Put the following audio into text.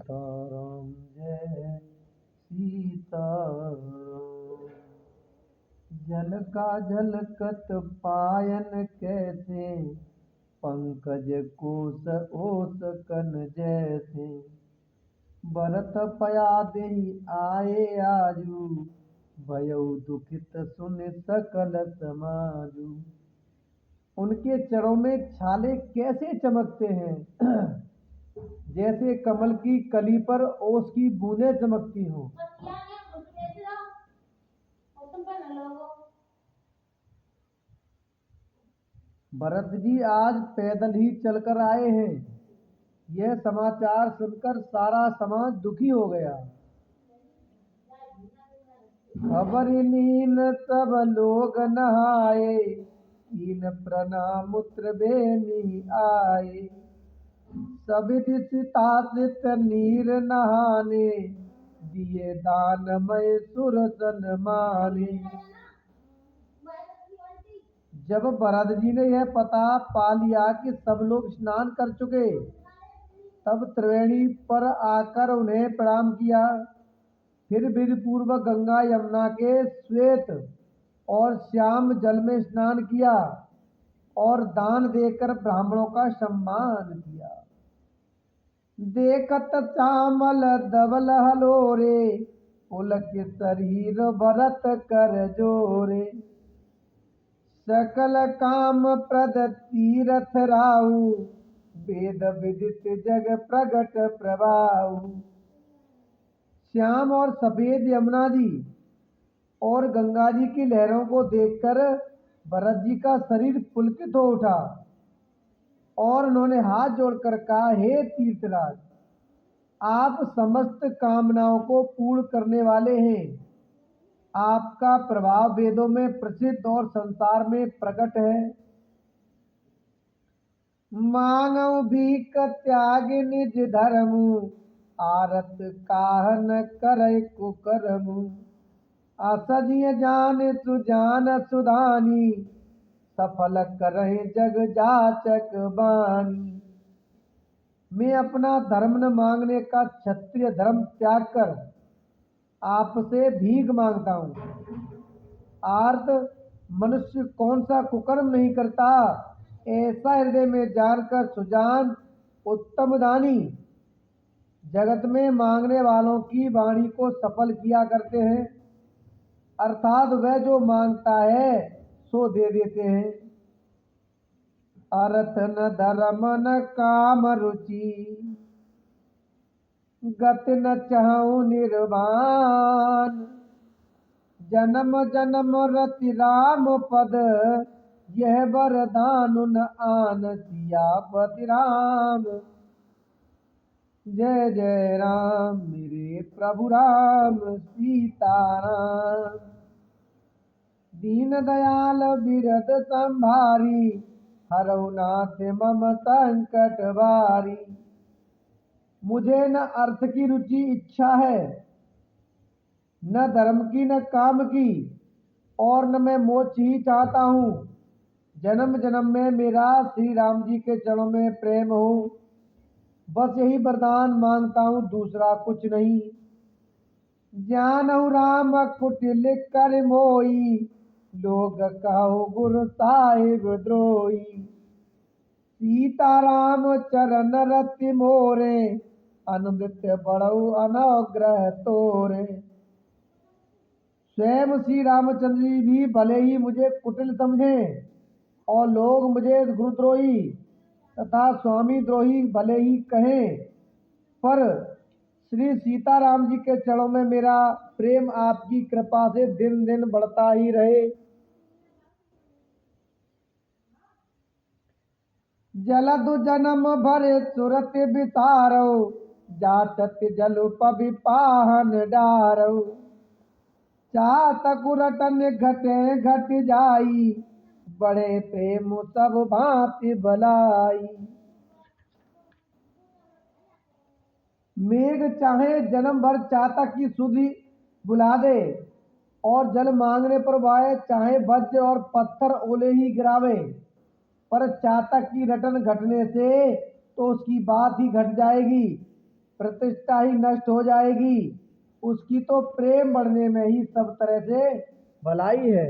सीताराम जय सीताराम। जल का झलकत पायन कैसे, पंकज कोस ओस कन जैसे। भरत पया देहि आए आजू, भयउ दुखित सुन सकल समाजू। उनके चरणों में छाले कैसे चमकते हैं जैसे कमल की कली पर ओस की बूंदें चमकती हों। भरत जी आज पैदल ही चलकर आए हैं। यह समाचार सुनकर सारा समाज दुखी हो गया। खबर लीन सब लोग नहाए, कीन प्रणामुत्र बेनी आए। सबित सितासित नीर नहाने, दिए दानमय सुरसन माने। जब भरत जी ने यह पता पा लिया कि सब लोग स्नान कर चुके, तब त्रिवेणी पर आकर उन्हें प्रणाम किया। फिर विधि पूर्वक गंगा यमुना के श्वेत और श्याम जल में स्नान किया और दान देकर ब्राह्मणों का सम्मान किया। देखत चामल धवल हलोरे, पुलक शरीर भरत कर जोरे। सकल काम प्रद तीरथ राहु, वेद विदित जग प्रगट प्रभाऊ। श्याम और सफेद यमुना जी और गंगा जी की लहरों को देखकर भरत जी का शरीर पुलकित हो उठा और उन्होंने हाथ जोड़कर कहा, हे तीर्थराज, आप समस्त कामनाओं को पूर्ण करने वाले हैं। आपका प्रभाव वेदों में प्रसिद्ध और संसार में प्रकट है। मांगऊ भीख त्याग निज धर्म, आरत काहन करय कुकर्म। असजिय जान सुजान सुधानी, सफल करहि जग जाचक बानी। मैं अपना धर्म न मांगने का क्षत्रिय धर्म त्याग कर आपसे भीख मांगता हूँ। आर्त मनुष्य कौन सा कुकर्म नहीं करता, ऐसा हृदय में जानकर सुजान उत्तम दानी जगत में मांगने वालों की वाणी को सफल किया करते हैं। अर्थात वह जो मांगता है सो दे देते हैं। अर्थ न धर्म न काम रुचि, गति न चाहूं निर्वाण। जन्म जन्म रति राम पद, यह वरदान न आन सियापति राम। जय जय राम मेरे प्रभु राम सीताराम। दीन दयाल बिरद संभारी, हरऊ नाथ मम संकट भारी। मुझे न अर्थ की रुचि इच्छा है, न धर्म की न काम की, और न मैं मोक्ष ही चाहता हूँ। जन्म जन्म में मेरा श्री राम जी के चरणों में प्रेम हो, बस यही वरदान मांगता हूँ, दूसरा कुछ नहीं। जानहु राम कुटिल कर मोई, लोग कहो गुरु साहिब द्रोही। सीताराम चरण रति मोरे, अनुदित बड़ऊ अनुग्रह तोरे। स्वयं श्री रामचंद्र जी भी भले ही मुझे कुटिल समझें और लोग मुझे गुरुद्रोही तथा स्वामी द्रोही भले ही कहें, पर श्री सीताराम जी के चरणों में मेरा प्रेम आपकी कृपा से दिन दिन बढ़ता ही रहे। जलधु जन्म भरे सुरत बिसारो, जाचत जलु पबि पाहन डारो। चातक रटन घटे घट जाई, बड़े प्रेम सब भांति भलाई। मेघ चाहे जन्म भर चातक की सुधि बुला दे, और जल मांगने पर वाय चाहे वज्र और पत्थर ओले ही गिरावे, पर चातक की रटन घटने से तो उसकी बात ही घट जाएगी। प्रतिष्ठा ही नष्ट हो जाएगी। उसकी तो प्रेम बढ़ने में ही सब तरह से भलाई है।